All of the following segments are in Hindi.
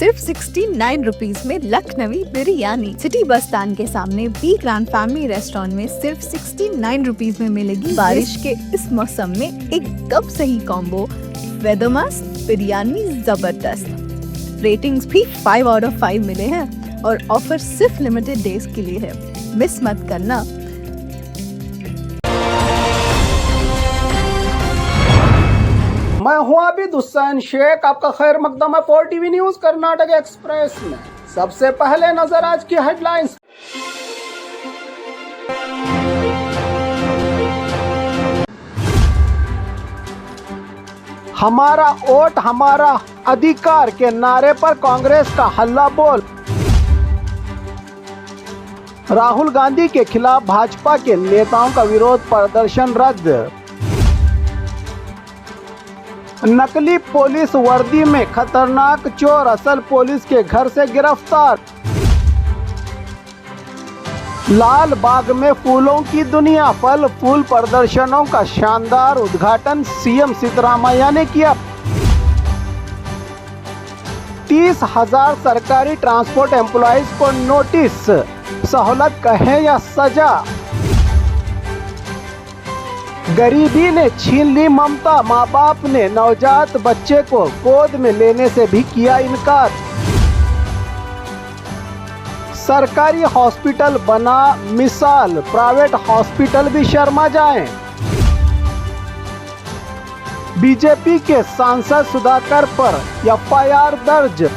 सिर्फ 69 रुपीज में Lucknowi biryani. City bus stand के सामने बी ग्रैंड फैमिली रेस्टोरेंट में सिर्फ 69 रुपीज में मिलेगी बारिश के इस मौसम में एक कप सही कॉम्बो। वेदर मस्त, बिरयानी जबरदस्त। रेटिंग्स भी 5 आउट ऑफ 5 मिले हैं और ऑफर सिर्फ लिमिटेड डेज के लिए है, मिस मत करना। मैं हूं आबिद हुसैन शेख, आपका खैर मकदम है 4TV न्यूज कर्नाटक एक्सप्रेस में। सबसे पहले नजर आज की हेडलाइंस। हमारा वोट हमारा अधिकार के नारे पर कांग्रेस का हल्ला बोल। राहुल गांधी के खिलाफ भाजपा के नेताओं का विरोध प्रदर्शन रद्द। नकली पुलिस वर्दी में खतरनाक चोर असल पुलिस के घर से गिरफ्तार। लाल बाग में फूलों की दुनिया, फल फूल प्रदर्शनों का शानदार उद्घाटन सीएम सिद्धरामैया ने किया। 30,000 सरकारी ट्रांसपोर्ट एम्प्लॉइज को नोटिस, सहूलत कहें या सजा। गरीबी ने छीन ली ममता, माँ बाप ने नवजात बच्चे को गोद में लेने से भी किया इनकार। सरकारी हॉस्पिटल बना मिसाल, प्राइवेट हॉस्पिटल भी शर्मा जाएं। बीजेपी के सांसद सुधाकर पर एफआईआर दर्ज।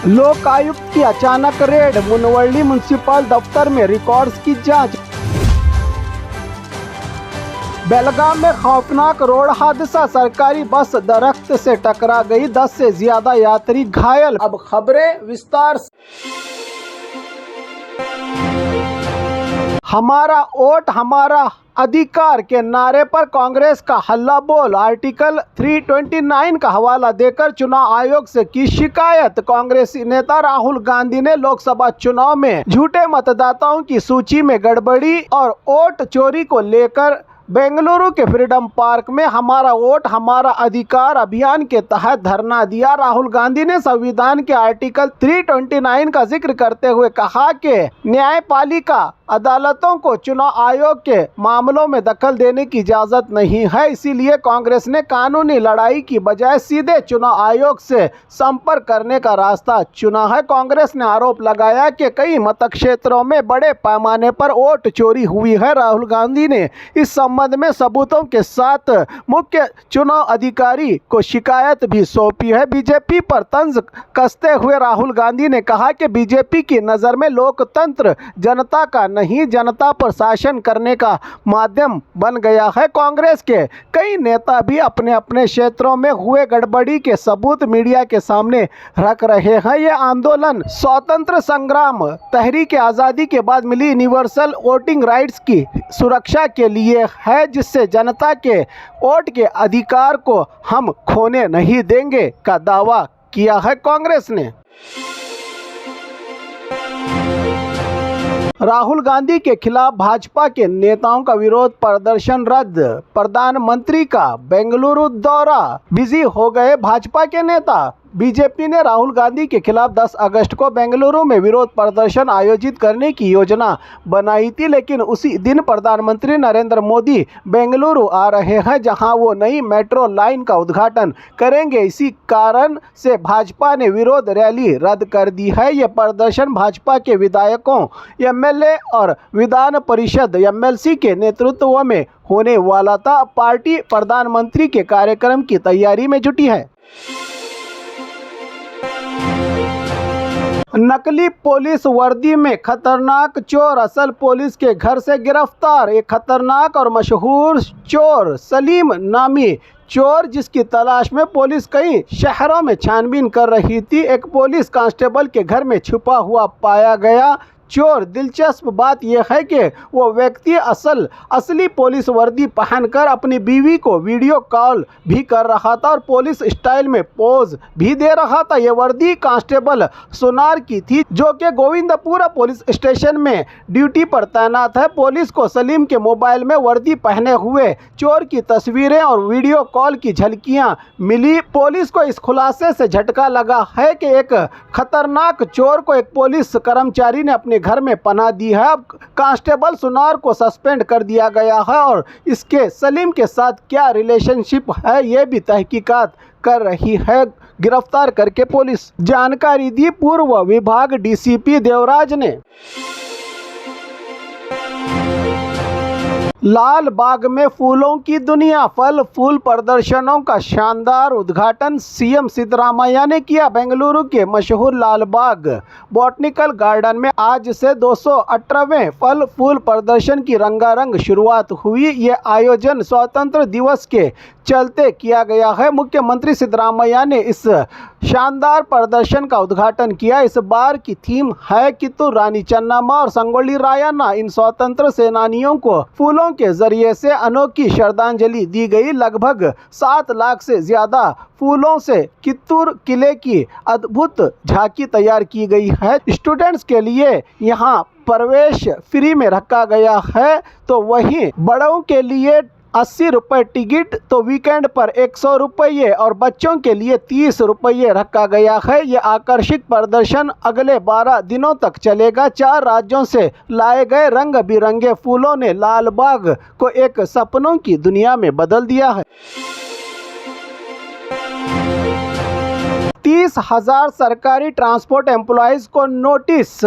लोकायुक्त की अचानक रेड, मुनवर्ली म्युनिसिपल दफ्तर में रिकॉर्ड्स की जांच। बेलगाम में खौफनाक रोड हादसा, सरकारी बस दरख्त से टकरा गई, 10 से ज्यादा यात्री घायल। अब खबरें विस्तार से। हमारा वोट हमारा अधिकार के नारे पर कांग्रेस का हल्ला बोल। आर्टिकल 329 का हवाला देकर चुनाव आयोग से की शिकायत। कांग्रेसी नेता राहुल गांधी ने लोकसभा चुनाव में झूठे मतदाताओं की सूची में गड़बड़ी और वोट चोरी को लेकर बेंगलुरु के फ्रीडम पार्क में हमारा वोट हमारा अधिकार अभियान के तहत धरना दिया। राहुल गांधी ने संविधान के आर्टिकल 329 का जिक्र करते हुए कहा कि न्यायपालिका अदालतों को चुनाव आयोग के मामलों में दखल देने की इजाज़त नहीं है, इसीलिए कांग्रेस ने कानूनी लड़ाई की बजाय सीधे चुनाव आयोग से संपर्क करने का रास्ता चुना है। कांग्रेस ने आरोप लगाया कि कई मतक्षेत्रों में बड़े पैमाने पर वोट चोरी हुई है। राहुल गांधी ने इस संबंध में सबूतों के साथ मुख्य चुनाव अधिकारी को शिकायत भी सौंपी है। बीजेपी पर तंज कसते हुए राहुल गांधी ने कहा कि बीजेपी की नज़र में लोकतंत्र जनता का नहीं, जनता पर शासन करने का माध्यम बन गया है। कांग्रेस के कई नेता भी अपने अपने क्षेत्रों में हुए गड़बड़ी के सबूत मीडिया के सामने रख रहे हैं। ये आंदोलन स्वतंत्र संग्राम तहरीक आज़ादी के बाद मिली यूनिवर्सल वोटिंग राइट्स की सुरक्षा के लिए है, जिससे जनता के वोट के अधिकार को हम खोने नहीं देंगे का दावा किया है कांग्रेस ने। राहुल गांधी के खिलाफ भाजपा के नेताओं का विरोध प्रदर्शन रद्द। प्रधानमंत्री का बेंगलुरु दौरा, बिजी हो गए भाजपा के नेता। बीजेपी ने राहुल गांधी के खिलाफ 10 अगस्त को बेंगलुरु में विरोध प्रदर्शन आयोजित करने की योजना बनाई थी, लेकिन उसी दिन प्रधानमंत्री नरेंद्र मोदी बेंगलुरु आ रहे हैं, जहां वो नई मेट्रो लाइन का उद्घाटन करेंगे। इसी कारण से भाजपा ने विरोध रैली रद्द कर दी है। ये प्रदर्शन भाजपा के विधायकों, एमएलए और विधान परिषद एमएलसी के नेतृत्व में होने वाला था। पार्टी प्रधानमंत्री के कार्यक्रम की तैयारी में जुटी है। नकली पुलिस वर्दी में खतरनाक चोर असल पुलिस के घर से गिरफ्तार। एक खतरनाक और मशहूर चोर सलीम नामी चोर, जिसकी तलाश में पुलिस कई शहरों में छानबीन कर रही थी, एक पुलिस कांस्टेबल के घर में छुपा हुआ पाया गया। चोर। दिलचस्प बात यह है कि वो व्यक्ति असली पुलिस वर्दी पहनकर अपनी बीवी को वीडियो कॉल भी कर रहा था और पुलिस स्टाइल में पोज भी दे रहा था। ये वर्दी कांस्टेबल सोनार की थी, जो कि गोविंदपुरा पुलिस स्टेशन में ड्यूटी पर तैनात है। पुलिस को सलीम के मोबाइल में वर्दी पहने हुए चोर की तस्वीरें और वीडियो कॉल की झलकियां मिली। पुलिस को इस खुलासे से झटका लगा है कि एक खतरनाक चोर को एक पुलिस कर्मचारी ने अपने घर में पनाह दी है। अब कांस्टेबल सोनार को सस्पेंड कर दिया गया है और इसके सलीम के साथ क्या रिलेशनशिप है ये भी तहकीकात कर रही है गिरफ्तार करके पुलिस। जानकारी दी पूर्व विभाग डीसीपी देवराज ने। लाल बाग में फूलों की दुनिया, फल फूल प्रदर्शनों का शानदार उद्घाटन सीएम सिद्धरामैया ने किया। बेंगलुरु के मशहूर लाल बाग बॉटनिकल गार्डन में आज से 218वें फल फूल प्रदर्शन की रंगारंग शुरुआत हुई। ये आयोजन स्वतंत्र दिवस के चलते किया गया है। मुख्यमंत्री सिद्धरामैया ने इस शानदार प्रदर्शन का उद्घाटन किया। इस बार की थीम है कित्तूर रानी चन्नम्मा और संगोली रायण्णा। इन स्वतंत्र सेनानियों को फूलों के जरिए से अनोखी श्रद्धांजलि दी गई। लगभग 7 लाख से ज्यादा फूलों से कित्तूर किले की अद्भुत झांकी तैयार की गई है। स्टूडेंट्स के लिए यहाँ प्रवेश फ्री में रखा गया है, तो वहीं बड़ों के लिए 80 रुपये टिकट, तो वीकेंड पर 100 रुपये और बच्चों के लिए 30 रुपये रखा गया है। ये आकर्षक प्रदर्शन अगले 12 दिनों तक चलेगा। 4 राज्यों से लाए गए रंग बिरंगे फूलों ने लाल बाग को एक सपनों की दुनिया में बदल दिया है। 30,000 सरकारी ट्रांसपोर्ट एम्प्लॉयज़ को नोटिस,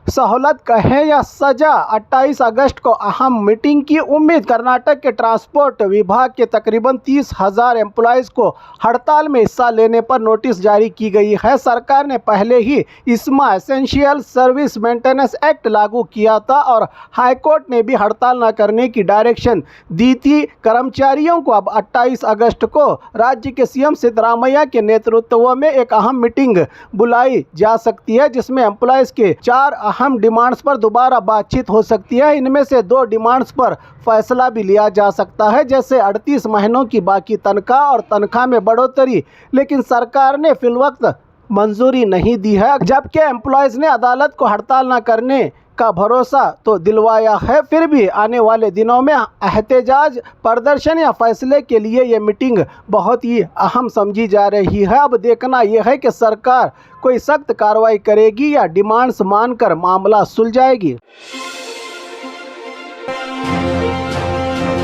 सहूलत कहें या सजा। 28 अगस्त को अहम मीटिंग की उम्मीद। कर्नाटक के ट्रांसपोर्ट विभाग के तकरीबन 30,000 एम्प्लॉयज़ को हड़ताल में हिस्सा लेने पर नोटिस जारी की गई है। सरकार ने पहले ही इसमा एसेंशियल सर्विस मेंटेनेंस एक्ट लागू किया था और हाईकोर्ट ने भी हड़ताल न करने की डायरेक्शन दी थी। कर्मचारियों को अब 28 अगस्त को राज्य के सीएम सिद्धरामैया के नेतृत्व में एक अहम मीटिंग बुलाई जा सकती है, जिसमें एम्प्लॉयज़ के 4 अहम डिमांड्स पर दोबारा बातचीत हो सकती है। इनमें से 2 डिमांड्स पर फैसला भी लिया जा सकता है, जैसे 38 महीनों की बाकी तनख्वाह और तनख्वाह में बढ़ोतरी, लेकिन सरकार ने फिलवक्त मंजूरी नहीं दी है। जबकि एम्प्लॉयज़ ने अदालत को हड़ताल न करने का भरोसा तो दिलवाया है। फिर भी आने वाले दिनों में एहतजाज, प्रदर्शन या फैसले के लिए ये मीटिंग बहुत ही अहम समझी जा रही है। अब देखना यह है कि सरकार कोई सख्त कार्रवाई करेगी या डिमांड्स मानकर मामला सुलझाएगी।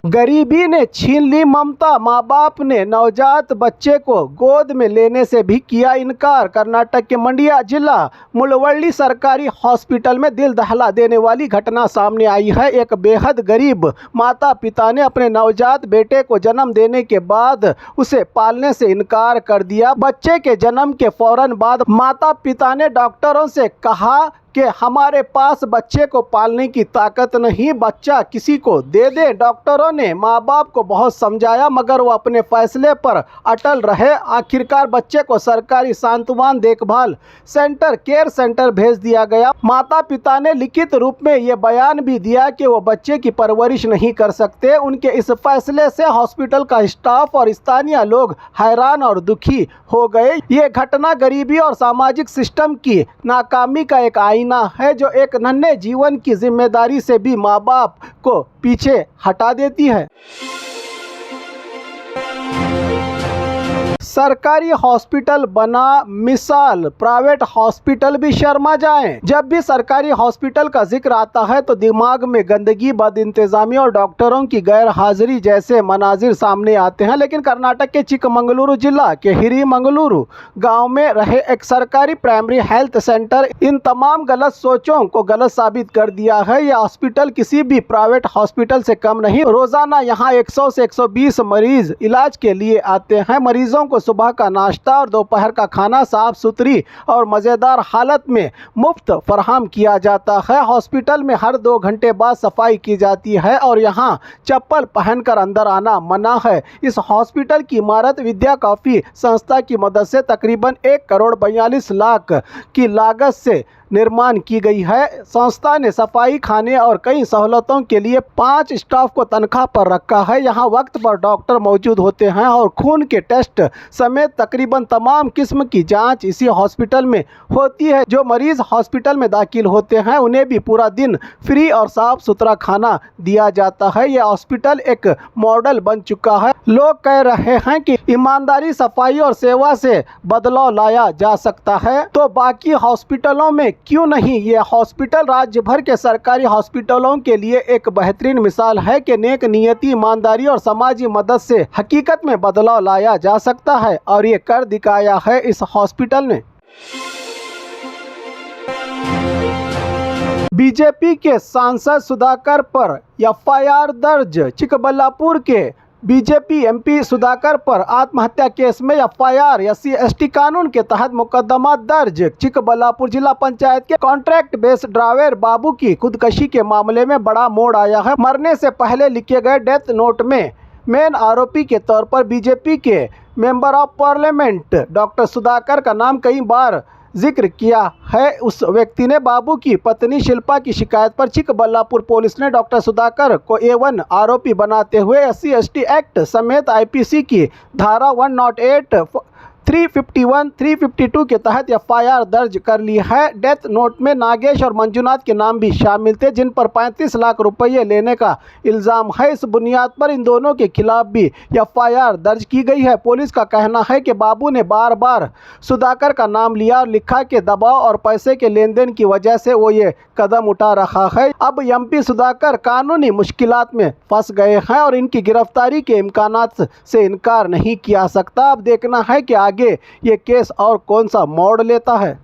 गरीबी ने छीन ली ममता, माँ बाप ने नवजात बच्चे को गोद में लेने से भी किया इनकार। कर्नाटक के मंड्या जिला मुलवल्ली सरकारी हॉस्पिटल में दिल दहला देने वाली घटना सामने आई है। एक बेहद गरीब माता पिता ने अपने नवजात बेटे को जन्म देने के बाद उसे पालने से इनकार कर दिया। बच्चे के जन्म के फौरन बाद माता पिता ने डॉक्टरों से कहा कि हमारे पास बच्चे को पालने की ताकत नहीं, बच्चा किसी को दे दें। डॉक्टरों ने माँ बाप को बहुत समझाया, मगर वो अपने फैसले पर अटल रहे। आखिरकार बच्चे को सरकारी सांत्वना देखभाल सेंटर, केयर सेंटर भेज दिया गया। माता पिता ने लिखित रूप में ये बयान भी दिया कि वो बच्चे की परवरिश नहीं कर सकते। उनके इस फैसले से हॉस्पिटल का स्टाफ और स्थानीय लोग हैरान और दुखी हो गए। ये घटना गरीबी और सामाजिक सिस्टम की नाकामी का एक आईना है, जो एक नन्हे जीवन की जिम्मेदारी से भी माँ बाप को पीछे हटा देती है। सरकारी हॉस्पिटल बना मिसाल, प्राइवेट हॉस्पिटल भी शर्मा जाएं। जब भी सरकारी हॉस्पिटल का जिक्र आता है तो दिमाग में गंदगी, बदइंतजामी और डॉक्टरों की गैर हाजिरी जैसे मनाजिर सामने आते हैं। लेकिन कर्नाटक के चिकमंगलुरु जिला के हिरीमंगलुरु गांव में रहे एक सरकारी प्राइमरी हेल्थ सेंटर इन तमाम गलत सोचों को गलत साबित कर दिया है। यह हॉस्पिटल किसी भी प्राइवेट हॉस्पिटल से कम नहीं। रोजाना यहाँ 100 से 120 मरीज इलाज के लिए आते हैं। मरीजों को सुबह का नाश्ता और दोपहर का खाना साफ सुथरी और मज़ेदार हालत में मुफ्त फराहम किया जाता है। हॉस्पिटल में हर 2 घंटे बाद सफाई की जाती है और यहाँ चप्पल पहनकर अंदर आना मना है। इस हॉस्पिटल की इमारत विद्या कॉफी संस्था की मदद से तकरीबन 1 करोड़ 42 लाख की लागत से निर्माण की गई है। संस्था ने सफाई, खाने और कई सहूलतों के लिए 5 स्टाफ को तनख्वाह पर रखा है। यहाँ वक्त पर डॉक्टर मौजूद होते हैं और खून के टेस्ट समेत तकरीबन तमाम किस्म की जांच इसी हॉस्पिटल में होती है। जो मरीज हॉस्पिटल में दाखिल होते हैं उन्हें भी पूरा दिन फ्री और साफ सुथरा खाना दिया जाता है। यह हॉस्पिटल एक मॉडल बन चुका है। लोग कह रहे हैं कि ईमानदारी, सफाई और सेवा से बदलाव लाया जा सकता है, तो बाकी हॉस्पिटलों में क्यों नहीं। ये हॉस्पिटल राज्य भर के सरकारी हॉस्पिटलों के लिए एक बेहतरीन मिसाल है कि नेक नियति, ईमानदारी और समाजी मदद से हकीकत में बदलाव लाया जा सकता है, और ये कर दिखाया है इस हॉस्पिटल ने। बीजेपी के सांसद सुधाकर पर एफआईआर दर्ज। चिकबल्लापुर के बीजेपी एमपी सुधाकर पर आत्महत्या केस में एफआईआर SC/ST कानून के तहत मुकदमा दर्ज। चिकबल्लापुर जिला पंचायत के कॉन्ट्रैक्ट बेस्ड ड्राइवर बाबू की खुदकशी के मामले में बड़ा मोड़ आया है। मरने से पहले लिखे गए डेथ नोट में मेन आरोपी के तौर पर बीजेपी के member of parliament doctor Sudhakar का नाम कई बार जिक्र किया है। उस व्यक्ति ने बाबू की पत्नी शिल्पा की शिकायत पर चिकबल्लापुर पुलिस ने डॉक्टर सुधाकर को A1 आरोपी बनाते हुए SC/ST एक्ट समेत IPC की धारा 108, 351, 352 के तहत एफआईआर दर्ज कर ली है। डेथ नोट में नागेश और मंजुनाथ के नाम भी शामिल थे, जिन पर 35 लाख रुपये लेने का इल्ज़ाम है। इस बुनियाद पर इन दोनों के खिलाफ भी एफआईआर दर्ज की गई है। पुलिस का कहना है कि बाबू ने बार बार सुधाकर का नाम लिया और लिखा कि दबाव और पैसे के लेन देन की वजह से वो ये कदम उठा रहा है। अब MP सुधाकर कानूनी मुश्किलात में फंस गए हैं और इनकी गिरफ्तारी के इम्कानात से इनकार नहीं किया सकता। अब देखना है कि आगे ये केस और कौन सा मोड़ लेता है।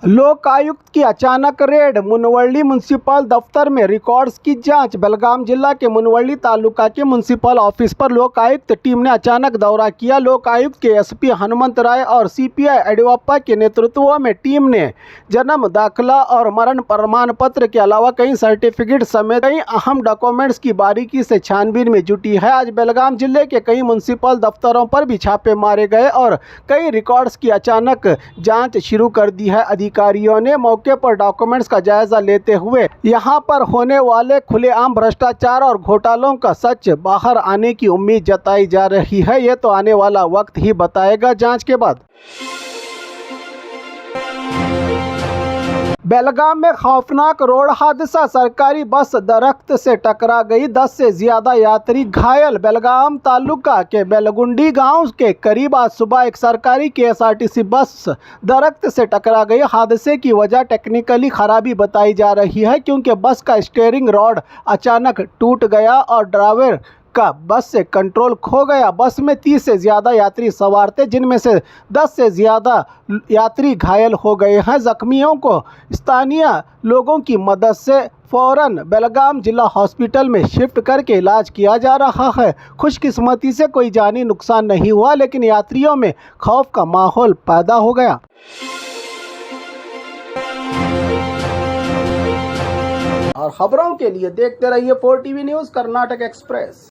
लोकायुक्त की अचानक रेड। मुनवर्ली म्युनिसिपल दफ्तर में रिकॉर्ड्स की जांच। बेलगाम जिला के मुनवर्ली तालुका के म्युनिसिपल ऑफिस पर लोकायुक्त टीम ने अचानक दौरा किया। लोकायुक्त के SP हनुमंत राय और CPI एडियप्पा के नेतृत्व में टीम ने जन्म दाखिला और मरण प्रमाण पत्र के अलावा कई सर्टिफिकेट समेत कई अहम डॉक्यूमेंट्स की बारीकी से छानबीन में जुटी है। आज बेलगाम जिले के कई म्युनिसिपल दफ्तरों पर भी छापे मारे गए और कई रिकॉर्ड्स की अचानक जाँच शुरू कर दी है। अधिकारियों ने मौके पर डॉक्यूमेंट्स का जायजा लेते हुए यहां पर होने वाले खुलेआम भ्रष्टाचार और घोटालों का सच बाहर आने की उम्मीद जताई जा रही है। ये तो आने वाला वक्त ही बताएगा जांच के बाद। बेलगाम में खौफनाक रोड हादसा। सरकारी बस दरख्त से टकरा गई, 10 से ज्यादा यात्री घायल। बेलगाम तालुका के बेलगुंडी गांव के करीब आज सुबह एक सरकारी KSRTC बस दरख्त से टकरा गई। हादसे की वजह टेक्निकली खराबी बताई जा रही है, क्योंकि बस का स्टीयरिंग रॉड अचानक टूट गया और ड्राइवर का बस से कंट्रोल खो गया। बस में 30 से ज़्यादा यात्री सवार थे, जिनमें से 10 से ज़्यादा यात्री घायल हो गए हैं। जख्मियों को स्थानीय लोगों की मदद से फौरन बेलगाम जिला हॉस्पिटल में शिफ्ट करके इलाज किया जा रहा है। खुशकिस्मती से कोई जानी नुकसान नहीं हुआ, लेकिन यात्रियों में खौफ का माहौल पैदा हो गया। और खबरों के लिए देखते रहिए 4TV न्यूज़ कर्नाटक एक्सप्रेस।